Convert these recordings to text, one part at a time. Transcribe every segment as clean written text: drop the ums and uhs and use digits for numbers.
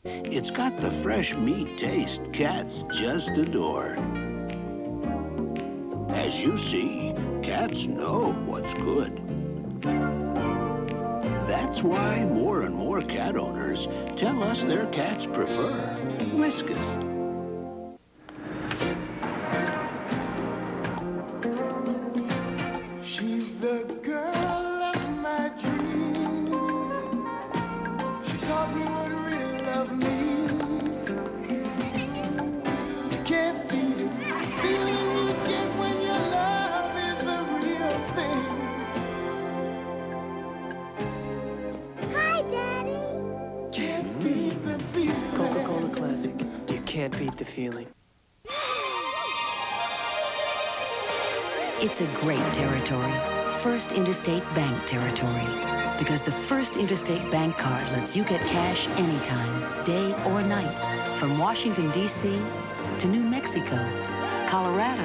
It's got the fresh meat taste cats just adore. As you see, cats know what's good. That's why more and more cat owners tell us their cats prefer Whiskas. She's the girl of my dreams. She taught me what real love means. You can't beat it. The feeling you get when your love is the real thing. Hi, Daddy. Can't beat the feeling. Coca-Cola Classic. You can't beat the feeling. It's a great territory, First Interstate Bank territory. Because the First Interstate Bank card lets you get cash anytime, day or night. From Washington, D.C. to New Mexico, Colorado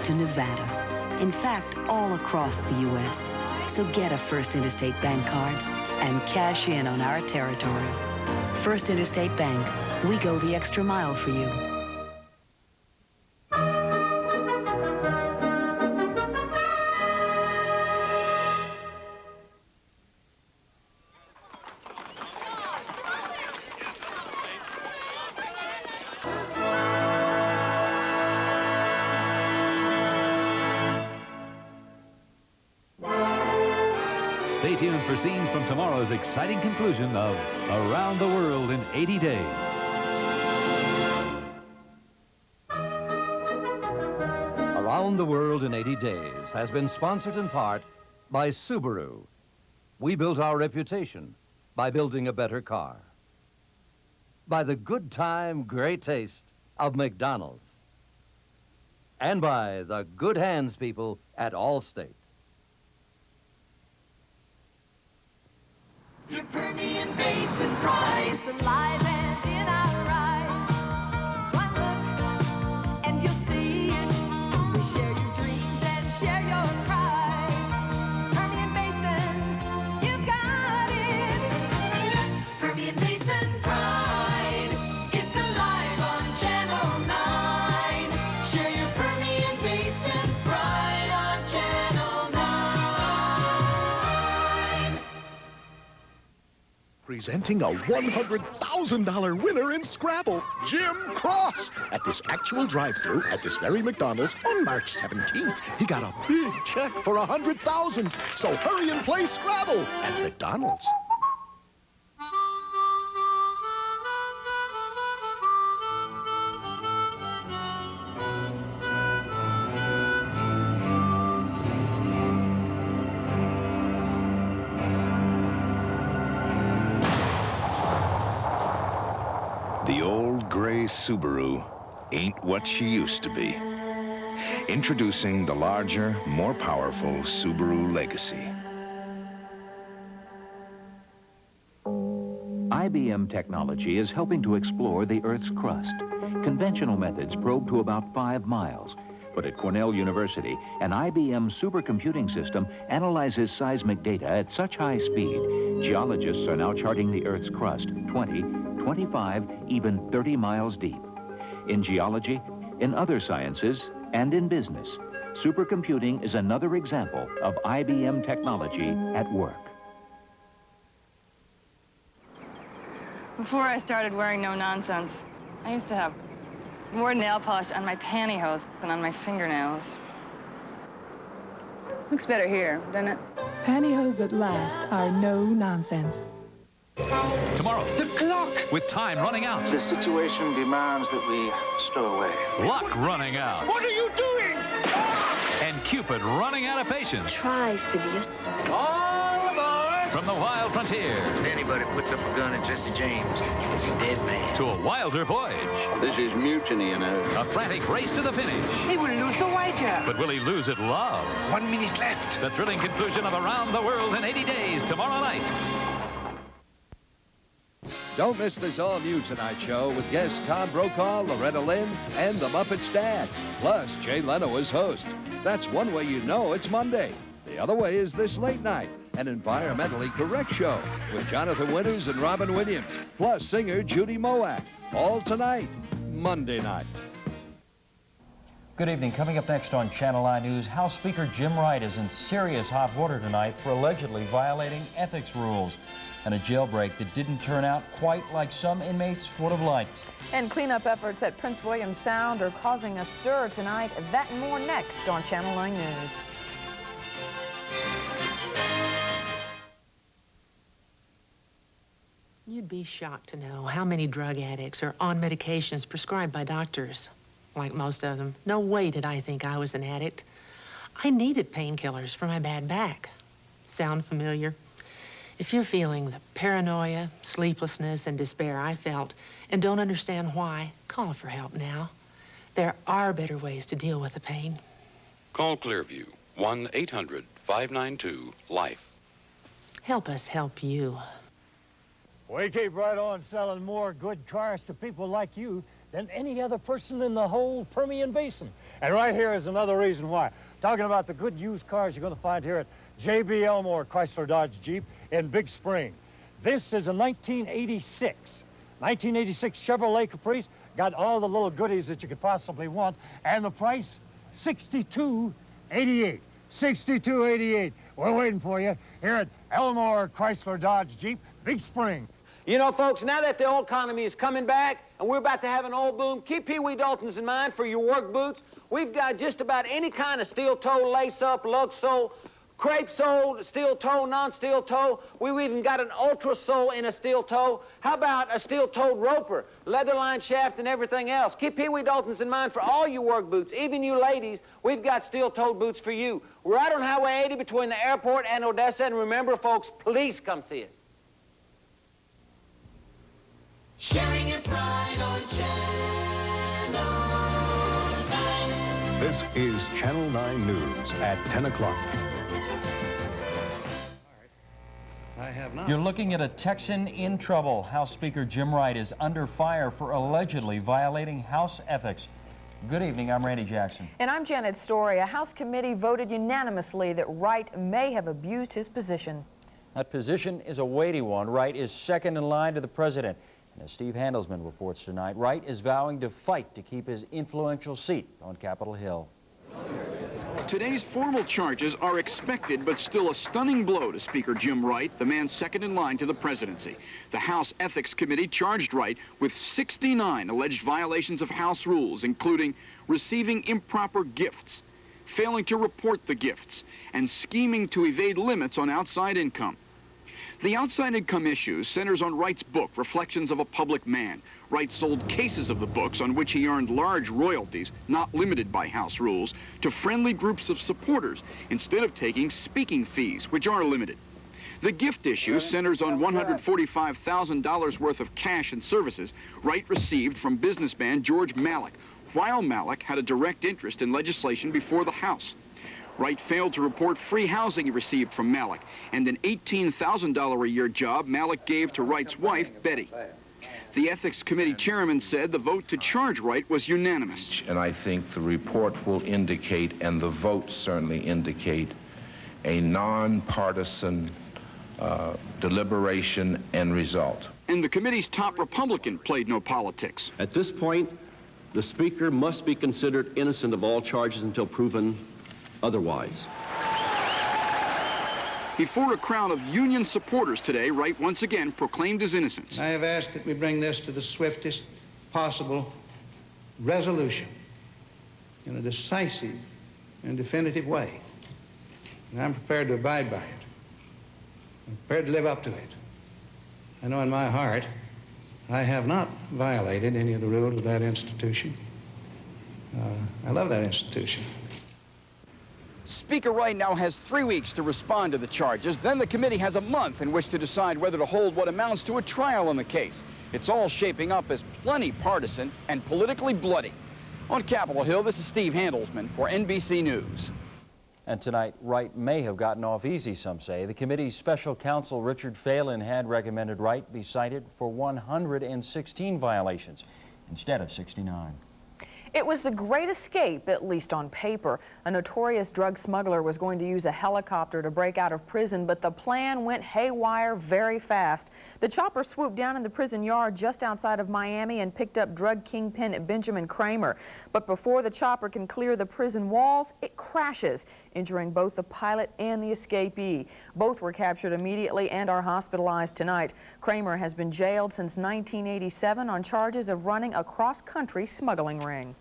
to Nevada. In fact, all across the U.S. So get a First Interstate Bank card and cash in on our territory. First Interstate Bank, we go the extra mile for you. Stay tuned for scenes from tomorrow's exciting conclusion of Around the World in 80 Days. Around the World in 80 Days has been sponsored in part by Subaru. We built our reputation by building a better car. By the good time, great taste of McDonald's. And by the good hands people at Allstate. Your Permian Basin pride. It's alive and in our eyes. One look and you'll see it. We share your dreams and share your pride. Permian Basin, you got it. Permian Basin pride. It's alive on Channel 9. Share your Permian Basin pride on Channel 9. Presenting a $100,000 winner in Scrabble, Jim Cross, at this actual drive-thru at this very McDonald's on March 17th. He got a big check for $100,000. So hurry and play Scrabble at McDonald's. The old gray Subaru ain't what she used to be. Introducing the larger, more powerful Subaru Legacy. IBM technology is helping to explore the Earth's crust. Conventional methods probe to about 5 miles. But at Cornell University, an IBM supercomputing system analyzes seismic data at such high speed, geologists are now charting the Earth's crust 20, 25, even 30 miles deep. In geology, in other sciences, and in business, supercomputing is another example of IBM technology at work. Before I started wearing no nonsense, I used to have more nail polish on my pantyhose than on my fingernails. Looks better here, doesn't it? Pantyhose that last are no nonsense. Tomorrow. The clock. With time running out. The situation demands that we stow away. Luck running out. What are you doing? And Cupid running out of patience. Try, Phileas. All aboard. From the wild frontier. If anybody puts up a gun at Jesse James, he's a dead man. To a wilder voyage. This is mutiny, you know. A frantic race to the finish. He will lose the wager. But will he lose at love? 1 minute left. The thrilling conclusion of Around the World in 80 Days tomorrow night. Don't miss this all-new Tonight Show with guests Tom Brokaw, Loretta Lynn, and the Muppets' dad. Plus, Jay Leno is host. That's one way you know it's Monday. The other way is this late night. an environmentally correct show with Jonathan Winters and Robin Williams, plus singer Judy Moak. All tonight, Monday night. Good evening. Coming up next on Channel 9 News, House Speaker Jim Wright is in serious hot water tonight for allegedly violating ethics rules, and a jailbreak that didn't turn out quite like some inmates would have liked. And cleanup efforts at Prince William Sound are causing a stir tonight. That and more next on Channel 9 News. You'd be shocked to know how many drug addicts are on medications prescribed by doctors. Like most of them, no way did I think I was an addict. I needed painkillers for my bad back. Sound familiar? If you're feeling the paranoia, sleeplessness, and despair I felt and don't understand why, call for help now. There are better ways to deal with the pain. Call Clearview, 1-800-592-LIFE. Help us help you. We keep right on selling more good cars to people like you than any other person in the whole Permian Basin. And right here is another reason why. Talking about the good used cars you're going to find here at J.B. Elmore Chrysler Dodge Jeep in Big Spring. This is a 1986 Chevrolet Caprice. Got all the little goodies that you could possibly want. And the price, $62.88. $62.88. We're waiting for you here at Elmore Chrysler Dodge Jeep, Big Spring. You know, folks, now that the oil economy is coming back and we're about to have an oil boom, keep Pee Wee Daltons in mind for your work boots. We've got just about any kind of steel toe, lace-up, lug sole, crepe sole, steel toe, non-steel toe. We've even got an ultra sole in a steel toe. How about a steel-toed roper, leather-lined shaft, and everything else? Keep Pee Wee Daltons in mind for all your work boots. Even you ladies, we've got steel-toed boots for you. We're right on Highway 80 between the airport and Odessa. And remember, folks, please come see us. Sharing your pride on Channel 9. This is Channel 9 News at 10 o'clock. I have not. You're looking at a Texan in trouble. House Speaker Jim Wright is under fire for allegedly violating House ethics. Good evening, I'm Randy Jackson. And I'm Janet Story. A House committee voted unanimously that Wright may have abused his position. That position is a weighty one. Wright is second in line to the president. And as Steve Handelsman reports tonight, Wright is vowing to fight to keep his influential seat on Capitol Hill. Today's formal charges are expected, but still a stunning blow to Speaker Jim Wright, the man second in line to the presidency. The House Ethics Committee charged Wright with 69 alleged violations of House rules, including receiving improper gifts, failing to report the gifts, and scheming to evade limits on outside income. The outside income issue centers on Wright's book, Reflections of a Public Man. Wright sold cases of the books on which he earned large royalties, not limited by House rules, to friendly groups of supporters instead of taking speaking fees, which are limited. The gift issue centers on $145,000 worth of cash and services Wright received from businessman George Malek, while Malek had a direct interest in legislation before the House. Wright failed to report free housing he received from Malek and an $18,000 a year job Malek gave to Wright's wife, Betty. The Ethics Committee chairman said the vote to charge Wright was unanimous. And I think the report will indicate, and the votes certainly indicate, a nonpartisan deliberation and result. And the committee's top Republican played no politics. At this point, the Speaker must be considered innocent of all charges until proven otherwise. Before a crowd of union supporters today, Wright once again proclaimed his innocence. I have asked that we bring this to the swiftest possible resolution in a decisive and definitive way. And I'm prepared to abide by it. I'm prepared to live up to it. I know in my heart I have not violated any of the rules of that institution. I love that institution. Speaker Wright now has 3 weeks to respond to the charges. Then the committee has a month in which to decide whether to hold what amounts to a trial on the case. It's all shaping up as plenty partisan and politically bloody. On Capitol Hill, this is Steve Handelsman for NBC News. And tonight, Wright may have gotten off easy, some say. The committee's special counsel, Richard Phelan, had recommended Wright be cited for 116 violations instead of 69. It was the great escape, at least on paper. A notorious drug smuggler was going to use a helicopter to break out of prison, but the plan went haywire very fast. The chopper swooped down in the prison yard just outside of Miami and picked up drug kingpin Benjamin Kramer. But before the chopper can clear the prison walls, it crashes, injuring both the pilot and the escapee. Both were captured immediately and are hospitalized tonight. Kramer has been jailed since 1987 on charges of running a cross-country smuggling ring.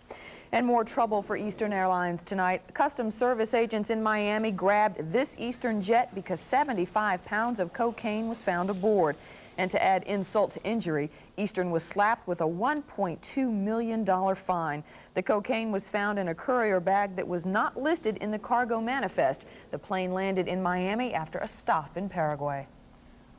And more trouble for Eastern Airlines tonight. Customs Service agents in Miami grabbed this Eastern jet because 75 pounds of cocaine was found aboard. And to add insult to injury, Eastern was slapped with a $1.2 million fine. The cocaine was found in a courier bag that was not listed in the cargo manifest. The plane landed in Miami after a stop in Paraguay.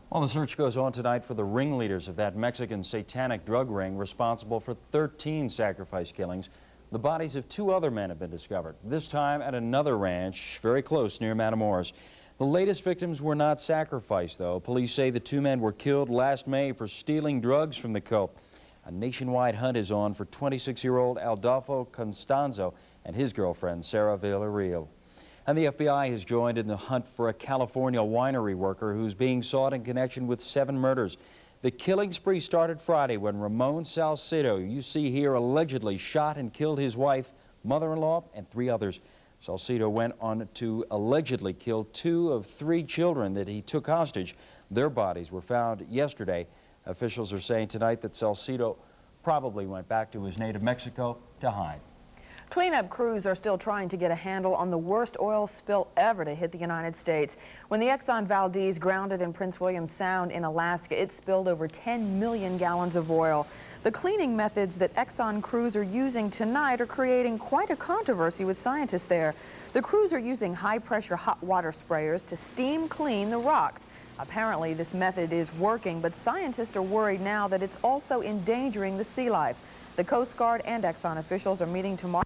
Well, the search goes on tonight for the ringleaders of that Mexican satanic drug ring responsible for 13 sacrifice killings. The bodies of 2 other men have been discovered, this time at another ranch very close near Matamoros. The latest victims were not sacrificed, though. Police say the 2 men were killed last May for stealing drugs from the cope. A nationwide hunt is on for 26-year-old Adolfo Constanzo and his girlfriend, Sarah Villarreal. And the FBI has joined in the hunt for a California winery worker who's being sought in connection with 7 murders. The killing spree started Friday when Ramon Salcedo, you see here, allegedly shot and killed his wife, mother-in-law, and 3 others. Salcedo went on to allegedly kill 2 of 3 children that he took hostage. Their bodies were found yesterday. Officials are saying tonight that Salcedo probably went back to his native Mexico to hide. Cleanup crews are still trying to get a handle on the worst oil spill ever to hit the United States. When the Exxon Valdez grounded in Prince William Sound in Alaska, it spilled over 10 million gallons of oil. The cleaning methods that Exxon crews are using tonight are creating quite a controversy with scientists there. The crews are using high-pressure hot water sprayers to steam clean the rocks. Apparently, this method is working, but scientists are worried now that it's also endangering the sea life. The Coast Guard and Exxon officials are meeting tomorrow